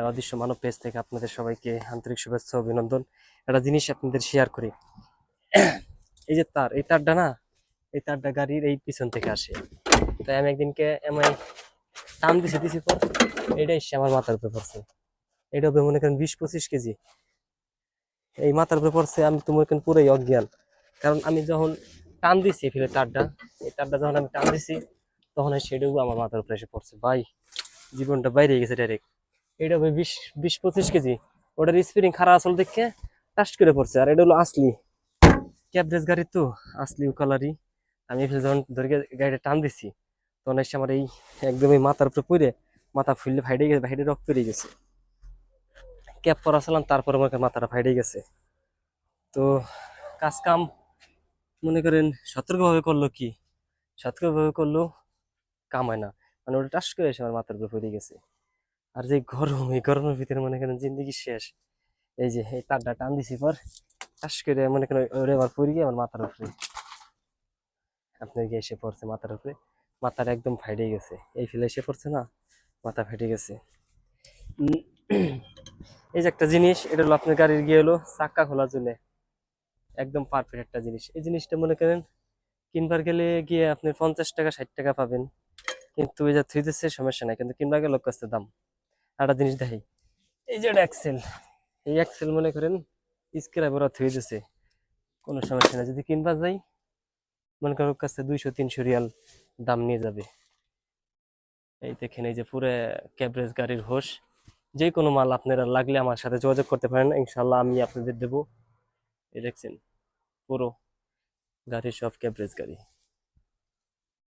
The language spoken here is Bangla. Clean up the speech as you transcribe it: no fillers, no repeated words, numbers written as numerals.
অদৃশ্য মানব পেজ থেকে আপনাদের সবাইকে আন্তরিক শুভেচ্ছা ও অভিনন্দন। একটা জিনিস আপনাদের শেয়ার করি। এই যে তার, এই তারটা না, এই তারটা গাড়ির এই পিছন থেকে আসে। তাই আমি একদিনকে এমন টান দিছি পর এটা এসে আমার মাথার উপরে পড়ছে। এটা হবে মনে করেন 20-25 কেজি এই মাথার উপরে পড়ছে। আমি তো মনে করেন পুরোই অজ্ঞান, কারণ আমি যখন টান দিছি ফিরে তারটা, এই তারটা যখন আমি টান দিছি তখন সেটাও আমার মাথার উপরে এসে পড়ছে। ভাই জীবনটা বাইরে গেছে ডাইরেক্ট। এটা ভাই 20-25 কেজি। ওটার স্পিরিং খারাপ আসল দেখে টাস করে পড়ছে। আর এটা হলো আসলি ক্যাবরেজ গাড়ি, তো আসলি কালারই। আমি যখন ধরে গাড়িটা টান দিছি তখন এসে আমার এই একদমই মাথার উপরে পড়ে মাথা ফুললে ফাইডে গেছে, ফাইডে রক্ত বেরিয়ে গেছে। ক্যাব পরা ছিলাম, তারপরে আমার মাথাটা ফাইডে গেছে। তো কাজ কাম মনে করেন সতর্কভাবে করলো কি, সতর্কভাবে করলেও কাম হয় না। মানে ওটা টাস করে এসে আমার মাথার উপরে পড়ে গেছে। আর যে গরম, এই গরমের ভিতরে মনে করেন জিন্দগি শেষ। এই যে এই তারটা টান দিছি পর টাস করে মনে করেন ওরে আবার পড়ে গিয়ে আমার মাথার উপরে আপনার গিয়ে এসে পড়ছে, মাথার উপরে। মাথার একদম ফাইটে গেছে, এই ফেলে এসে পড়ছে না, মাথা ফেটে গেছে। উম, এই যে একটা জিনিস, এটা হলো আপনার গাড়ির গিয়ে হলো চাক্কা খোলার জন্য একদম পারফেক্ট একটা জিনিস। এই জিনিসটা মনে করেন কিনবার গেলে গিয়ে আপনি 50 টাকা 60 টাকা পাবেন, কিন্তু এই যে থুই দিচ্ছে সমস্যা নাই, কিন্তু কিনবার গেলে কাছে দাম। আর একটা জিনিস দেখি, এই যে এক্সেল, এই এক্সেল মনে করেন স্ক্র্যাপ ওরা থুই দিচ্ছে, কোনো সমস্যা নাই। যদি কিনবা যাই মনে করেন ওর কাছে 200-300 রিয়াল দাম নিয়ে যাবে। এই দেখেন, এই যে পুরো ক্যাবরেজ গাড়ির হোস। যে কোনো মাল আপনারা লাগলে আমার সাথে যোগাযোগ করতে পারেন, ইনশাল্লাহ আমি আপনাদের দেবো। এই দেখছেন পুরো গাড়ি সব ক্যাবরেজ গাড়ি।